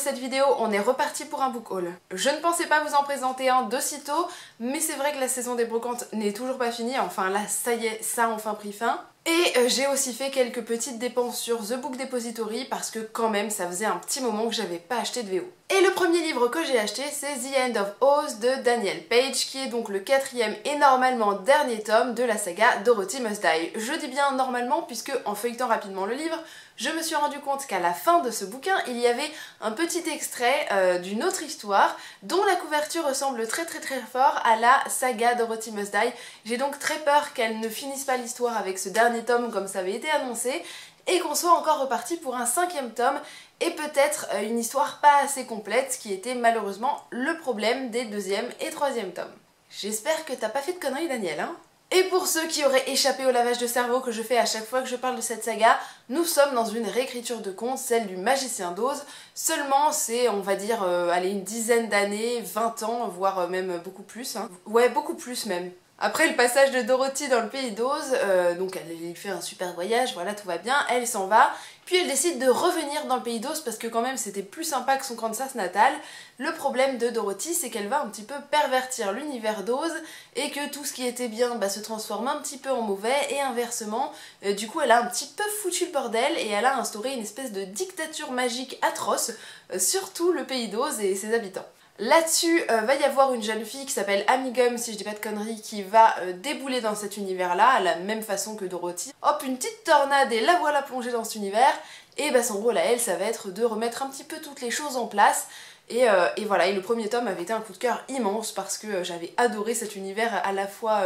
cette vidéo, on est reparti pour un book haul. Je ne pensais pas vous en présenter un de sitôt, mais c'est vrai que la saison des brocantes n'est toujours pas finie, enfin là ça y est, ça a enfin pris fin. Et j'ai aussi fait quelques petites dépenses sur The Book Depository parce que quand même ça faisait un petit moment que j'avais pas acheté de VO. Et le premier livre que j'ai acheté c'est The End of Oz de Daniel Page qui est donc le 4e et normalement dernier tome de la saga Dorothy Must Die. Je dis bien normalement puisque en feuilletant rapidement le livre, je me suis rendu compte qu'à la fin de ce bouquin, il y avait un petit extrait d'une autre histoire dont la couverture ressemble très fort à la saga Dorothy Must Die. J'ai donc très peur qu'elle ne finisse pas l'histoire avec ce dernier tome comme ça avait été annoncé et qu'on soit encore reparti pour un 5e tome et peut-être une histoire pas assez complète, ce qui était malheureusement le problème des 2e et 3e tomes. J'espère que t'as pas fait de conneries Daniel, hein? Et pour ceux qui auraient échappé au lavage de cerveau que je fais à chaque fois que je parle de cette saga, nous sommes dans une réécriture de conte, celle du Magicien d'Oz. Seulement c'est, on va dire, allez, une dizaine d'années, 20 ans, voire même beaucoup plus. Hein. Ouais, beaucoup plus même. Après le passage de Dorothy dans le pays d'Oz, donc elle fait un super voyage, voilà, tout va bien, elle s'en va, puis elle décide de revenir dans le pays d'Oz parce que quand même c'était plus sympa que son Kansas natal. Le problème de Dorothy, c'est qu'elle va un petit peu pervertir l'univers d'Oz et que tout ce qui était bien se transforme un petit peu en mauvais et inversement. Du coup elle a un petit peu foutu le bordel et elle a instauré une espèce de dictature magique atroce sur tout le pays d'Oz et ses habitants. Là-dessus, va y avoir une jeune fille qui s'appelle Amy Gum, si je dis pas de conneries, qui va débouler dans cet univers-là, à la même façon que Dorothy. Hop, une petite tornade et la voilà plongée dans cet univers. Et son rôle à elle, ça va être de remettre un petit peu toutes les choses en place. Et voilà, et le premier tome avait été un coup de cœur immense parce que j'avais adoré cet univers à la fois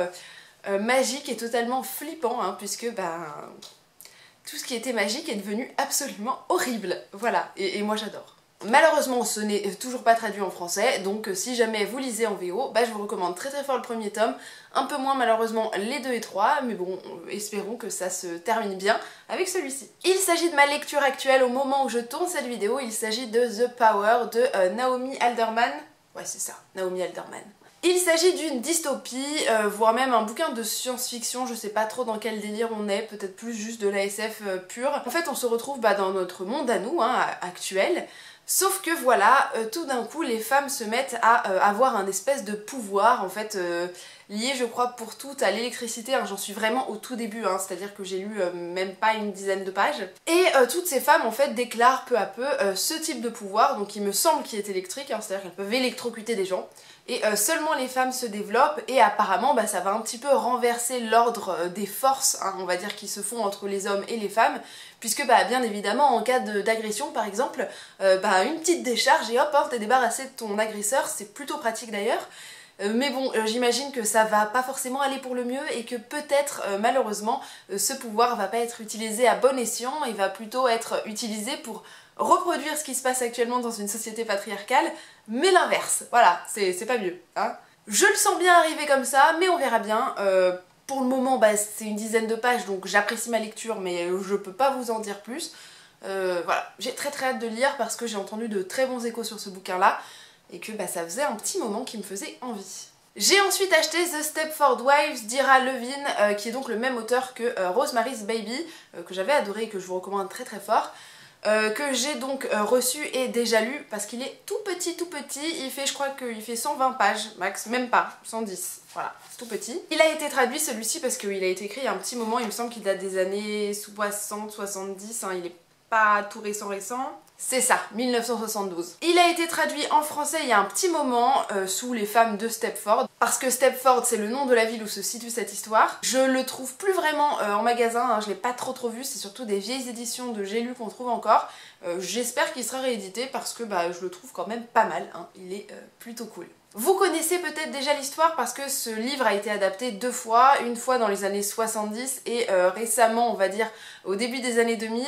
magique et totalement flippant, hein, puisque tout ce qui était magique est devenu absolument horrible. Voilà, et moi j'adore. Malheureusement ce n'est toujours pas traduit en français, donc si jamais vous lisez en VO, je vous recommande très fort le premier tome, un peu moins malheureusement les 2 et 3, mais bon, espérons que ça se termine bien avec celui-ci. Il s'agit de ma lecture actuelle au moment où je tourne cette vidéo, il s'agit de The Power de Naomi Alderman. Ouais c'est ça, Naomi Alderman. Il s'agit d'une dystopie, voire même un bouquin de science-fiction, je sais pas trop dans quel délire on est, peut-être plus juste de la SF pure. En fait on se retrouve dans notre monde à nous, actuel. Sauf que voilà, tout d'un coup les femmes se mettent à avoir un espèce de pouvoir en fait lié je crois pour toutes à l'électricité, hein, j'en suis vraiment au tout début, hein, c'est-à-dire que j'ai lu même pas une dizaine de pages. Et toutes ces femmes en fait déclarent peu à peu ce type de pouvoir, donc il me semble qu'il est électrique, hein, c'est-à-dire qu'elles peuvent électrocuter des gens. Et seulement les femmes se développent et apparemment ça va un petit peu renverser l'ordre des forces, hein, on va dire, qui se font entre les hommes et les femmes, puisque bien évidemment en cas d'agression par exemple, une petite décharge et hop, t'es débarrassé de ton agresseur, c'est plutôt pratique d'ailleurs. Mais bon, j'imagine que ça va pas forcément aller pour le mieux et que peut-être, malheureusement, ce pouvoir va pas être utilisé à bon escient et va plutôt être utilisé pour reproduire ce qui se passe actuellement dans une société patriarcale, mais l'inverse. Voilà, c'est pas mieux, hein. Je le sens bien arriver comme ça, mais on verra bien. Pour le moment, c'est une dizaine de pages, donc j'apprécie ma lecture, mais je peux pas vous en dire plus. Voilà, j'ai très hâte de lire parce que j'ai entendu de très bons échos sur ce bouquin-là, et que ça faisait un petit moment qui me faisait envie. J'ai ensuite acheté The Stepford Wives d'Ira Levin, qui est donc le même auteur que Rosemary's Baby, que j'avais adoré et que je vous recommande très fort. Que j'ai donc reçu et déjà lu parce qu'il est tout petit, il fait, je crois qu'il fait 120 pages max, même pas, 110, voilà, c'est tout petit. Il a été traduit celui-ci parce qu'il a été écrit il y a un petit moment, il me semble qu'il date des années 60, 70, hein, il est pas tout récent. C'est ça, 1972. Il a été traduit en français il y a un petit moment sous Les Femmes de Stepford, parce que Stepford c'est le nom de la ville où se situe cette histoire. Je le trouve plus vraiment en magasin, hein, je l'ai pas trop vu, c'est surtout des vieilles éditions de J'ai lu qu'on trouve encore. J'espère qu'il sera réédité parce que je le trouve quand même pas mal, hein, il est plutôt cool. Vous connaissez peut-être déjà l'histoire parce que ce livre a été adapté 2 fois, une fois dans les années 70 et récemment, on va dire, au début des années 2000.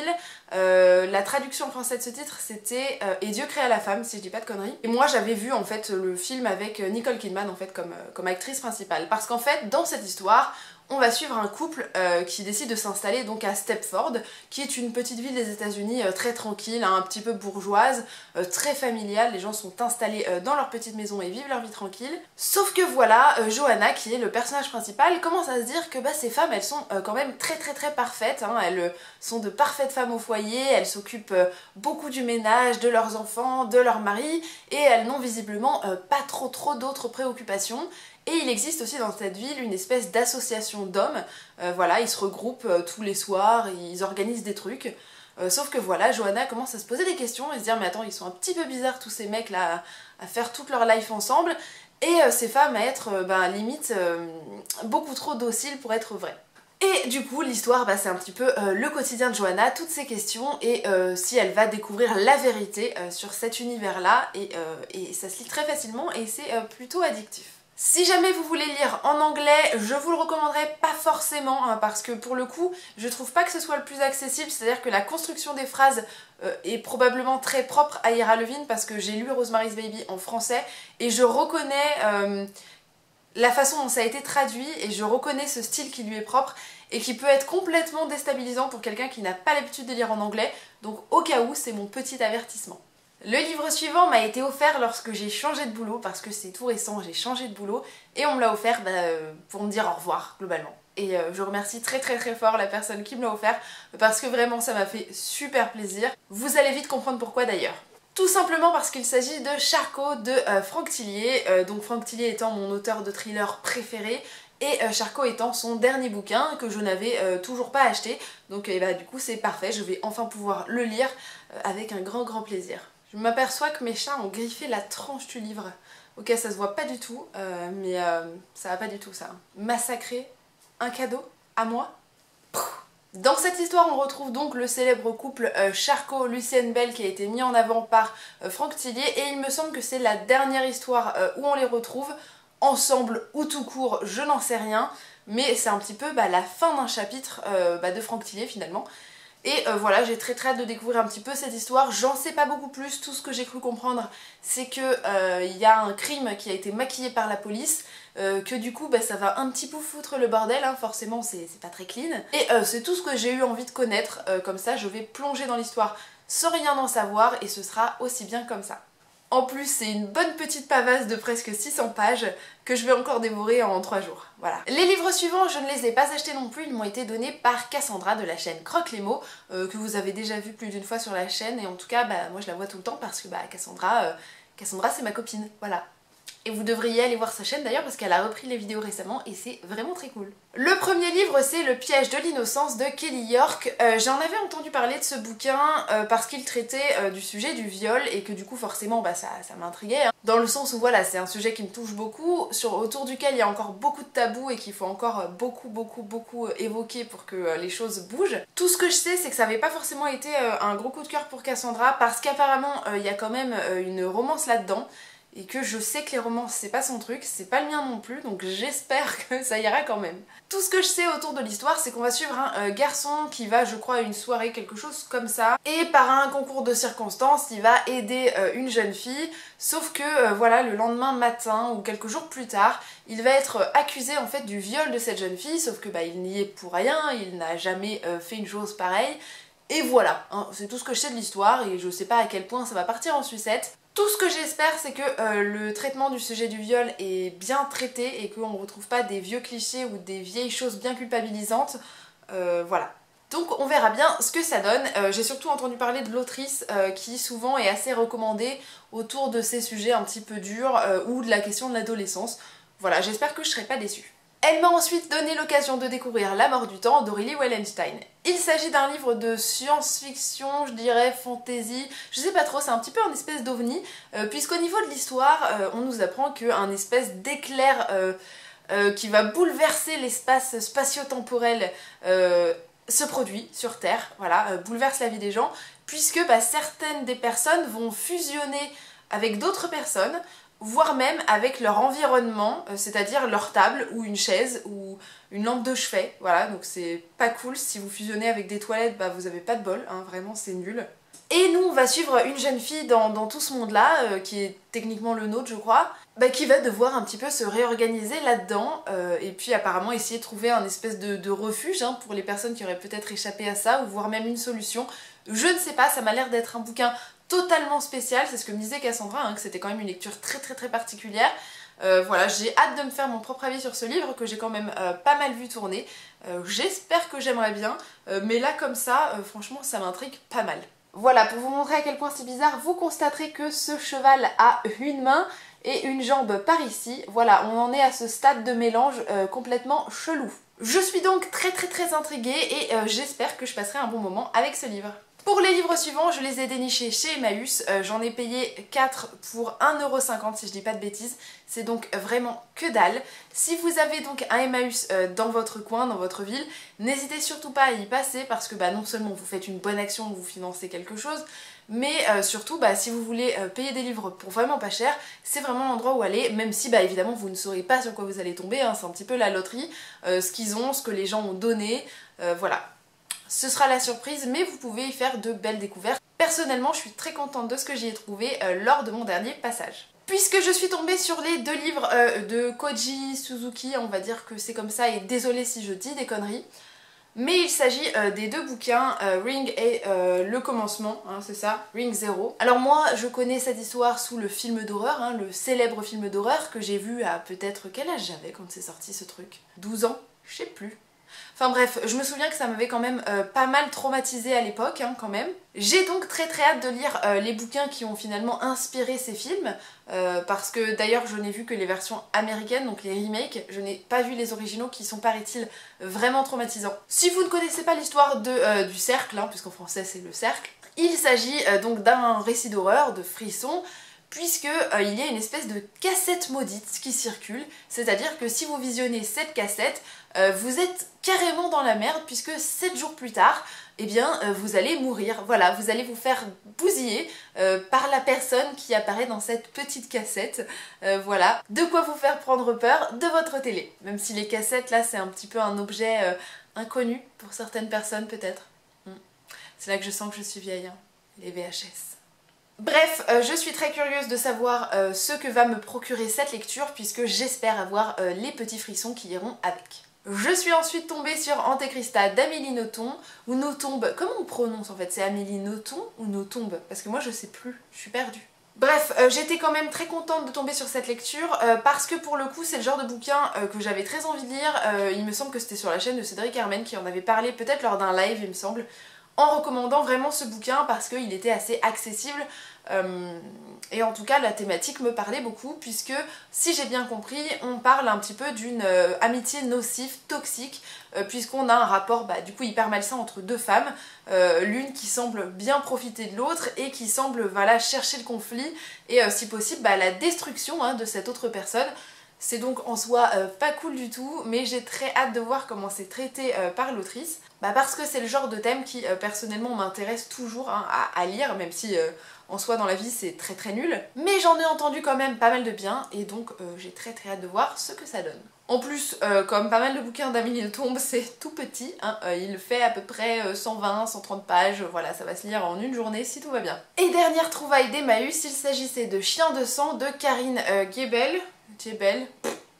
La traduction en français de ce titre c'était Et Dieu créa la femme, si je dis pas de conneries. Et moi j'avais vu en fait le film avec Nicole Kidman en fait comme actrice principale. Parce qu'en fait, dans cette histoire, on va suivre un couple qui décide de s'installer donc à Stepford, qui est une petite ville des États-Unis très tranquille, hein, un petit peu bourgeoise, très familiale. Les gens sont installés dans leur petite maison et vivent leur vie tranquille. Sauf que voilà, Johanna, qui est le personnage principal, commence à se dire que ces femmes, elles sont quand même très parfaites, hein. Elles sont de parfaites femmes au foyer, elles s'occupent beaucoup du ménage, de leurs enfants, de leur mari, et elles n'ont visiblement pas trop d'autres préoccupations. Et il existe aussi dans cette ville une espèce d'association d'hommes, voilà, ils se regroupent tous les soirs, ils organisent des trucs. Sauf que voilà, Johanna commence à se poser des questions et se dire mais attends, ils sont un petit peu bizarres tous ces mecs là à faire toute leur life ensemble, et ces femmes à être limite beaucoup trop dociles pour être vraies. Et du coup l'histoire c'est un petit peu le quotidien de Johanna, toutes ces questions, et si elle va découvrir la vérité sur cet univers là, et ça se lit très facilement et c'est plutôt addictif. Si jamais vous voulez lire en anglais, je vous le recommanderais pas forcément, hein, parce que pour le coup, je trouve pas que ce soit le plus accessible, c'est-à-dire que la construction des phrases est probablement très propre à Ira Levin, parce que j'ai lu Rosemary's Baby en français, et je reconnais la façon dont ça a été traduit, et je reconnais ce style qui lui est propre, et qui peut être complètement déstabilisant pour quelqu'un qui n'a pas l'habitude de lire en anglais, donc au cas où, c'est mon petit avertissement. Le livre suivant m'a été offert lorsque j'ai changé de boulot, parce que c'est tout récent, j'ai changé de boulot, et on me l'a offert pour me dire au revoir, globalement. Et je remercie très fort la personne qui me l'a offert, parce que vraiment ça m'a fait super plaisir. Vous allez vite comprendre pourquoi d'ailleurs. Tout simplement parce qu'il s'agit de Charcot de Franck Tillier, donc Franck Tillier étant mon auteur de thriller préféré, et Charcot étant son dernier bouquin que je n'avais toujours pas acheté, donc du coup c'est parfait, je vais enfin pouvoir le lire avec un grand plaisir. Je m'aperçois que mes chats ont griffé la tranche du livre. Ok, ça se voit pas du tout, mais ça va pas du tout ça. Massacrer un cadeau à moi. Dans cette histoire, on retrouve donc le célèbre couple Charcot-Lucienne Bell qui a été mis en avant par Franck Tillier, et il me semble que c'est la dernière histoire où on les retrouve, ensemble ou tout court, je n'en sais rien, mais c'est un petit peu la fin d'un chapitre de Franck Tillier finalement. Et voilà, j'ai très hâte de découvrir un petit peu cette histoire. J'en sais pas beaucoup plus, tout ce que j'ai cru comprendre c'est que y a un crime qui a été maquillé par la police, que du coup ça va un petit peu foutre le bordel, hein, forcément c'est pas très clean. Et c'est tout ce que j'ai eu envie de connaître, comme ça je vais plonger dans l'histoire sans rien en savoir, et ce sera aussi bien comme ça. En plus, c'est une bonne petite pavasse de presque 600 pages que je vais encore dévorer en 3 jours. Voilà. Les livres suivants, je ne les ai pas achetés non plus, ils m'ont été donnés par Cassandra de la chaîne Croque les mots, que vous avez déjà vu plus d'une fois sur la chaîne, et en tout cas, moi je la vois tout le temps parce que Cassandra c'est ma copine, voilà. Et vous devriez aller voir sa chaîne d'ailleurs parce qu'elle a repris les vidéos récemment et c'est vraiment très cool. Le premier livre, c'est Le piège de l'innocence de Kelly York. J'en avais entendu parler de ce bouquin parce qu'il traitait du sujet du viol, et que du coup forcément ça m'intriguait, hein. Dans le sens où voilà, c'est un sujet qui me touche beaucoup, autour duquel il y a encore beaucoup de tabous et qu'il faut encore beaucoup évoquer pour que les choses bougent. Tout ce que je sais, c'est que ça n'avait pas forcément été un gros coup de cœur pour Cassandra, parce qu'apparemment il y a quand même une romance là-dedans, et que je sais que les romances c'est pas son truc, c'est pas le mien non plus, donc j'espère que ça ira quand même. Tout ce que je sais autour de l'histoire, c'est qu'on va suivre un garçon qui va, je crois, à une soirée, quelque chose comme ça, et par un concours de circonstances, il va aider une jeune fille, sauf que voilà, le lendemain matin ou quelques jours plus tard, il va être accusé en fait du viol de cette jeune fille, sauf que il n'y est pour rien, il n'a jamais fait une chose pareille. Et voilà, hein, c'est tout ce que je sais de l'histoire, et je sais pas à quel point ça va partir en sucette. Tout ce que j'espère, c'est que le traitement du sujet du viol est bien traité, et qu'on ne retrouve pas des vieux clichés ou des vieilles choses bien culpabilisantes. Voilà. Donc on verra bien ce que ça donne. J'ai surtout entendu parler de l'autrice qui souvent est assez recommandée autour de ces sujets un petit peu durs, ou de la question de l'adolescence. Voilà, j'espère que je serai pas déçue. Elle m'a ensuite donné l'occasion de découvrir La mort du temps d'Aurélie Wellenstein. Il s'agit d'un livre de science-fiction, je dirais fantasy, je sais pas trop, c'est un petit peu un espèce d'ovni, puisqu'au niveau de l'histoire, on nous apprend qu'un espèce d'éclair qui va bouleverser l'espace spatio-temporel se produit sur Terre, voilà, bouleverse la vie des gens, puisque certaines des personnes vont fusionner avec d'autres personnes, voire même avec leur environnement, c'est-à-dire leur table ou une chaise ou une lampe de chevet, voilà, donc c'est pas cool. Si vous fusionnez avec des toilettes, vous avez pas de bol, hein, vraiment c'est nul. Et nous on va suivre une jeune fille dans tout ce monde là, qui est techniquement le nôtre je crois, qui va devoir un petit peu se réorganiser là-dedans et puis apparemment essayer de trouver un espèce de refuge hein, pour les personnes qui auraient peut-être échappé à ça ou voire même une solution. Je ne sais pas, ça m'a l'air d'être un bouquin totalement spécial, c'est ce que me disait Cassandra, hein, que c'était quand même une lecture très très très particulière. Voilà, j'ai hâte de me faire mon propre avis sur ce livre que j'ai quand même pas mal vu tourner. J'espère que j'aimerais bien, mais là comme ça, franchement ça m'intrigue pas mal. Voilà, pour vous montrer à quel point c'est bizarre, vous constaterez que ce cheval a une main et une jambe par ici. Voilà, on en est à ce stade de mélange complètement chelou. Je suis donc très très très intriguée et j'espère que je passerai un bon moment avec ce livre. Pour les livres suivants, je les ai dénichés chez Emmaüs, j'en ai payé 4 pour 1,50 € si je dis pas de bêtises, c'est donc vraiment que dalle. Si vous avez donc un Emmaüs dans votre coin, dans votre ville, n'hésitez surtout pas à y passer parce que non seulement vous faites une bonne action, vous financez quelque chose, mais surtout si vous voulez payer des livres pour vraiment pas cher, c'est vraiment l'endroit où aller, même si évidemment vous ne saurez pas sur quoi vous allez tomber, hein, c'est un petit peu la loterie, ce qu'ils ont, ce que les gens ont donné, voilà. Ce sera la surprise, mais vous pouvez y faire de belles découvertes. Personnellement, je suis très contente de ce que j'y ai trouvé lors de mon dernier passage. Puisque je suis tombée sur les 2 livres de Koji Suzuki, on va dire que c'est comme ça, et désolée si je dis des conneries, mais il s'agit des 2 bouquins, Ring et Le Commencement, hein, c'est ça, Ring Zero. Alors moi, je connais cette histoire sous le film d'horreur, hein, le célèbre film d'horreur que j'ai vu à peut-être quel âge j'avais quand c'est sorti ce truc, 12 ans, je sais plus. Enfin bref, je me souviens que ça m'avait quand même pas mal traumatisée à l'époque, hein, quand même. J'ai donc très très hâte de lire les bouquins qui ont finalement inspiré ces films, parce que d'ailleurs je n'ai vu que les versions américaines, donc les remakes, je n'ai pas vu les originaux qui sont, paraît-il, vraiment traumatisants. Si vous ne connaissez pas l'histoire du cercle, hein, puisqu'en français c'est le cercle, il s'agit donc d'un récit d'horreur, de frisson, puisque il y a une espèce de cassette maudite qui circule, c'est-à-dire que si vous visionnez cette cassette, vous êtes carrément dans la merde puisque 7 jours plus tard, eh bien vous allez mourir. Voilà, vous allez vous faire bousiller par la personne qui apparaît dans cette petite cassette. Voilà, de quoi vous faire prendre peur de votre télé. Même si les cassettes là c'est un petit peu un objet inconnu pour certaines personnes peut-être. C'est là que je sens que je suis vieille, hein. Les VHS. Bref, je suis très curieuse de savoir ce que va me procurer cette lecture puisque j'espère avoir les petits frissons qui iront avec. Je suis ensuite tombée sur Antéchrista d'Amélie Nothomb, ou Nothomb, comment on prononce en fait? C'est Amélie Nothomb ou Nothomb? Parce que moi je sais plus, je suis perdue. Bref, j'étais quand même très contente de tomber sur cette lecture parce que pour le coup c'est le genre de bouquin que j'avais très envie de lire. Il me semble que c'était sur la chaîne de Cédric Hermen qui en avait parlé peut-être lors d'un live il me semble, en recommandant vraiment ce bouquin parce qu'il était assez accessible et en tout cas la thématique me parlait beaucoup puisque si j'ai bien compris on parle un petit peu d'une amitié nocive, toxique puisqu'on a un rapport du coup hyper malsain entre 2 femmes, l'une qui semble bien profiter de l'autre et qui semble chercher le conflit et si possible la destruction de cette autre personne. C'est donc en soi pas cool du tout, mais j'ai très hâte de voir comment c'est traité par l'autrice. Parce que c'est le genre de thème qui personnellement m'intéresse toujours à lire, même si en soi dans la vie c'est très très nul. Mais j'en ai entendu quand même pas mal de bien et donc j'ai très très hâte de voir ce que ça donne. En plus, comme pas mal de bouquins d'Amélie Nothomb, c'est tout petit, hein, il fait à peu près 120-130 pages, voilà, ça va se lire en une journée si tout va bien. Et dernière trouvaille d'Emmaüs, il s'agissait de Chien de sang de Karine Gebel,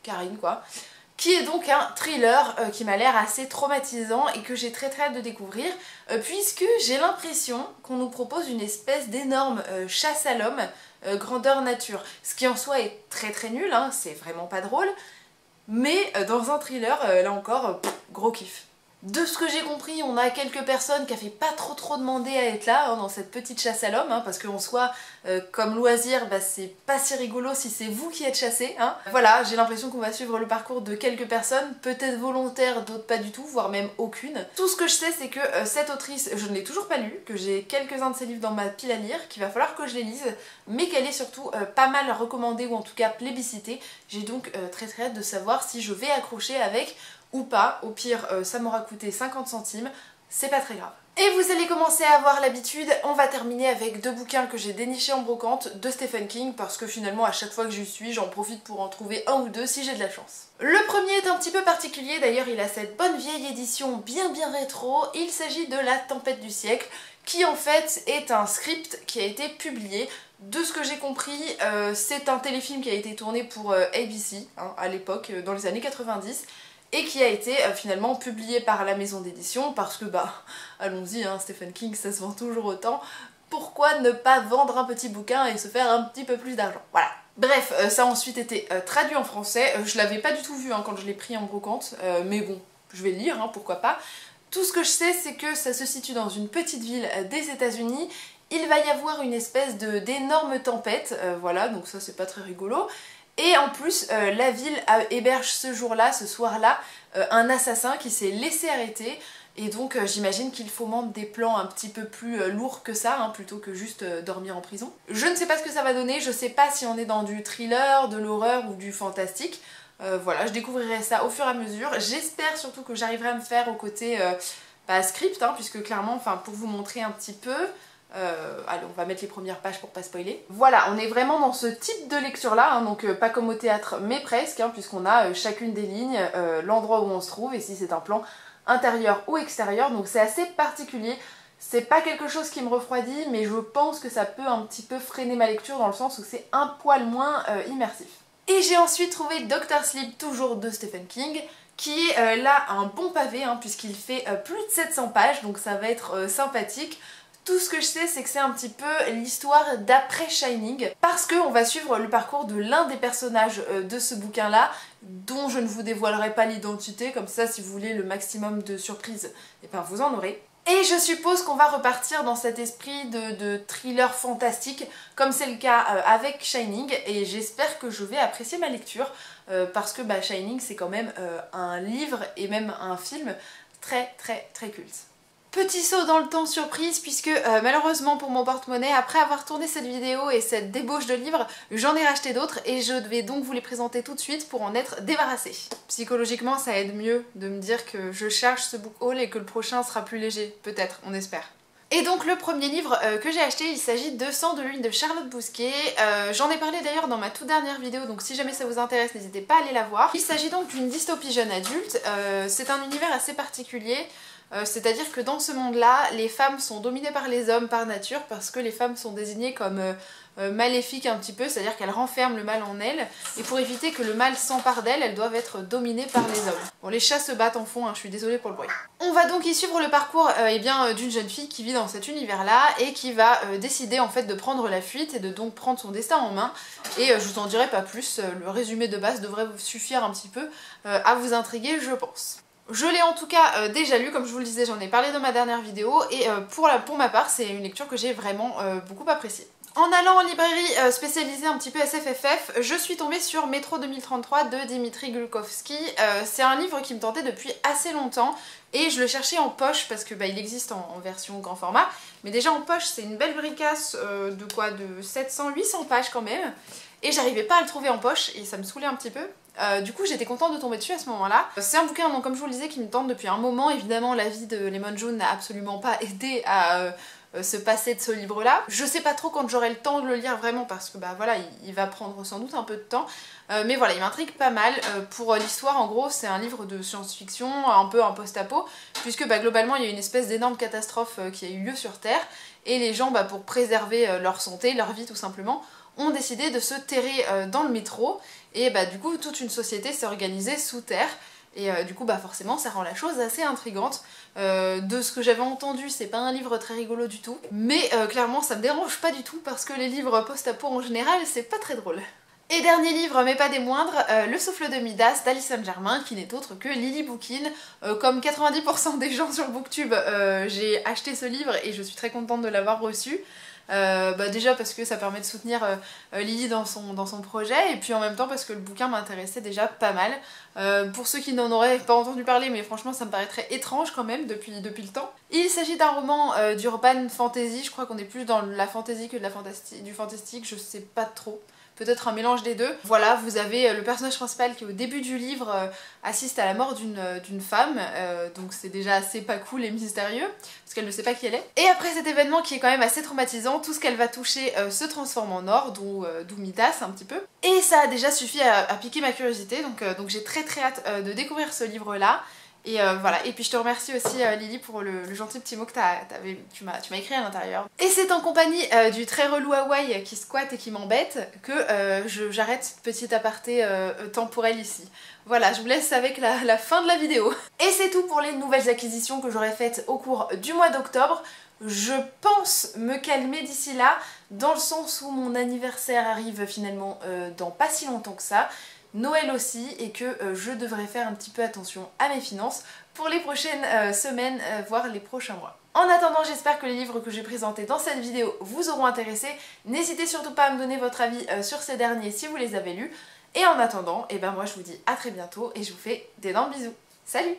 Karine quoi, qui est donc un thriller qui m'a l'air assez traumatisant et que j'ai très très hâte de découvrir, puisque j'ai l'impression qu'on nous propose une espèce d'énorme chasse à l'homme grandeur nature, ce qui en soi est très très nul, hein, c'est vraiment pas drôle, mais dans un thriller, là encore, gros kiff. De ce que j'ai compris, on a quelques personnes qui a fait pas trop demander à être là dans cette petite chasse à l'homme, parce qu'en soi, comme loisir, c'est pas si rigolo si c'est vous qui êtes chassé. Voilà, j'ai l'impression qu'on va suivre le parcours de quelques personnes, peut-être volontaires, d'autres pas du tout, voire même aucune. Tout ce que je sais, c'est que cette autrice, je ne l'ai toujours pas lue, que j'ai quelques-uns de ses livres dans ma pile à lire, qu'il va falloir que je les lise, mais qu'elle est surtout pas mal recommandée, ou en tout cas plébiscitée. J'ai donc très hâte de savoir si je vais accrocher avec ou pas, au pire ça m'aura coûté 50 centimes, c'est pas très grave. Et vous allez commencer à avoir l'habitude, on va terminer avec 2 bouquins que j'ai dénichés en brocante de Stephen King parce que finalement à chaque fois que j'y suis, j'en profite pour en trouver 1 ou 2 si j'ai de la chance. Le premier est un petit peu particulier, d'ailleurs il a cette bonne vieille édition bien rétro, il s'agit de La Tempête du siècle, qui en fait est un script qui a été publié. De ce que j'ai compris, c'est un téléfilm qui a été tourné pour ABC hein, à l'époque, dans les années 90, et qui a été finalement publié par la maison d'édition parce que bah allons-y, hein, Stephen King ça se vend toujours autant, pourquoi ne pas vendre un petit bouquin et se faire un petit peu plus d'argent, voilà. Bref, ça a ensuite été traduit en français, je l'avais pas du tout vu hein, quand je l'ai pris en brocante, mais bon, je vais le lire, hein, pourquoi pas. Tout ce que je sais c'est que ça se situe dans une petite ville des États-Unis. Il va y avoir une espèce d'énorme tempête, voilà, donc ça c'est pas très rigolo. Et en plus, la ville héberge ce jour-là, ce soir-là, un assassin qui s'est laissé arrêter. Et donc j'imagine qu'il fomente des plans un petit peu plus lourds que ça, hein, plutôt que juste dormir en prison. Je ne sais pas ce que ça va donner, je sais pas si on est dans du thriller, de l'horreur ou du fantastique. Voilà, je découvrirai ça au fur et à mesure. J'espère surtout que j'arriverai à me faire au côté script, hein, puisque clairement, enfin pour vous montrer un petit peu... allez, on va mettre les premières pages pour pas spoiler. Voilà, on est vraiment dans ce type de lecture là, hein, donc pas comme au théâtre mais presque, hein, puisqu'on a chacune des lignes, l'endroit où on se trouve et si c'est un plan intérieur ou extérieur, donc c'est assez particulier. C'est pas quelque chose qui me refroidit, mais je pense que ça peut un petit peu freiner ma lecture dans le sens où c'est un poil moins immersif. Et j'ai ensuite trouvé Dr. Sleep, toujours de Stephen King, qui est là un bon pavé, hein, puisqu'il fait plus de 700 pages, donc ça va être sympathique. Tout ce que je sais, c'est que c'est un petit peu l'histoire d'après Shining, parce qu'on va suivre le parcours de l'un des personnages de ce bouquin-là, dont je ne vous dévoilerai pas l'identité, comme ça si vous voulez le maximum de surprises, et ben vous en aurez. Et je suppose qu'on va repartir dans cet esprit de thriller fantastique, comme c'est le cas avec Shining, et j'espère que je vais apprécier ma lecture, parce que bah, Shining c'est quand même un livre et même un film très culte. Petit saut dans le temps surprise puisque malheureusement pour mon porte-monnaie, après avoir tourné cette vidéo et cette débauche de livres, j'en ai racheté d'autres et je vais donc vous les présenter tout de suite pour en être débarrassée. Psychologiquement ça aide mieux de me dire que je cherche ce book haul et que le prochain sera plus léger, peut-être, on espère. Et donc le premier livre que j'ai acheté, il s'agit de Sang de l'huile de Charlotte Bousquet. J'en ai parlé d'ailleurs dans ma toute dernière vidéo, donc si jamais ça vous intéresse, n'hésitez pas à aller la voir. Il s'agit donc d'une dystopie jeune adulte, c'est un univers assez particulier. C'est-à-dire que dans ce monde-là, les femmes sont dominées par les hommes par nature parce que les femmes sont désignées comme maléfiques un petit peu, c'est-à-dire qu'elles renferment le mal en elles et pour éviter que le mal s'empare d'elles, elles doivent être dominées par les hommes. Bon, les chats se battent en fond, hein, je suis désolée pour le bruit. On va donc y suivre le parcours d'une jeune fille qui vit dans cet univers-là et qui va décider en fait de prendre la fuite et de donc prendre son destin en main. Et je vous en dirai pas plus, le résumé de base devrait vous suffire un petit peu à vous intriguer, je pense. Je l'ai en tout cas déjà lu, comme je vous le disais, j'en ai parlé dans ma dernière vidéo, et pour ma part, c'est une lecture que j'ai vraiment beaucoup appréciée. En allant en librairie spécialisée un petit peu SFFF, je suis tombée sur Métro 2033 de Dimitri Glukovski. C'est un livre qui me tentait depuis assez longtemps, et je le cherchais en poche parce que bah, il existe en version grand format, mais déjà en poche c'est une belle bricasse de 700-800 pages quand même, et j'arrivais pas à le trouver en poche, et ça me saoulait un petit peu. Du coup j'étais contente de tomber dessus à ce moment-là. C'est un bouquin donc, comme je vous le disais qui me tente depuis un moment. Évidemment la vie de Lemon June n'a absolument pas aidé à se passer de ce livre là. Je sais pas trop quand j'aurai le temps de le lire vraiment parce que bah voilà il va prendre sans doute un peu de temps. Mais voilà il m'intrigue pas mal. Pour l'histoire en gros c'est un livre de science-fiction, un peu un post-apo, puisque bah, globalement il y a une espèce d'énorme catastrophe qui a eu lieu sur Terre et les gens bah, pour préserver leur santé, leur vie tout simplement, ont décidé de se terrer dans le métro et bah du coup toute une société s'est organisée sous terre et du coup bah forcément ça rend la chose assez intrigante. De ce que j'avais entendu c'est pas un livre très rigolo du tout, mais clairement ça me dérange pas du tout parce que les livres post-apo en général c'est pas très drôle. Et dernier livre, mais pas des moindres, Le souffle de Midas d'Alison Germain, qui n'est autre que Lily Bookin. Comme 90% des gens sur Booktube, j'ai acheté ce livre et je suis très contente de l'avoir reçu. Bah déjà parce que ça permet de soutenir Lily dans son projet, et puis en même temps parce que le bouquin m'intéressait déjà pas mal. Pour ceux qui n'en auraient pas entendu parler, mais franchement ça me paraîtrait étrange quand même depuis le temps. Il s'agit d'un roman d'urban fantasy, je crois qu'on est plus dans la fantasy que du fantastique, je sais pas trop. Peut-être un mélange des deux. Voilà, vous avez le personnage principal qui au début du livre assiste à la mort d'une femme, donc c'est déjà assez pas cool et mystérieux, parce qu'elle ne sait pas qui elle est. Et après cet événement qui est quand même assez traumatisant, tout ce qu'elle va toucher se transforme en or, d'où Midas un petit peu. Et ça a déjà suffi à piquer ma curiosité, donc j'ai très hâte de découvrir ce livre-là. Et voilà, et puis je te remercie aussi Lily pour le gentil petit mot que tu m'as écrit à l'intérieur. Et c'est en compagnie du très relou Hawaii qui squatte et qui m'embête que j'arrête cette petite aparté temporelle ici. Voilà, je vous laisse avec la fin de la vidéo. Et c'est tout pour les nouvelles acquisitions que j'aurai faites au cours du mois d'octobre. Je pense me calmer d'ici là, dans le sens où mon anniversaire arrive finalement dans pas si longtemps que ça. Noël aussi, et que je devrais faire un petit peu attention à mes finances pour les prochaines semaines, voire les prochains mois. En attendant, j'espère que les livres que j'ai présentés dans cette vidéo vous auront intéressé. N'hésitez surtout pas à me donner votre avis sur ces derniers si vous les avez lus. Et en attendant, eh ben moi je vous dis à très bientôt et je vous fais d'énormes bisous. Salut!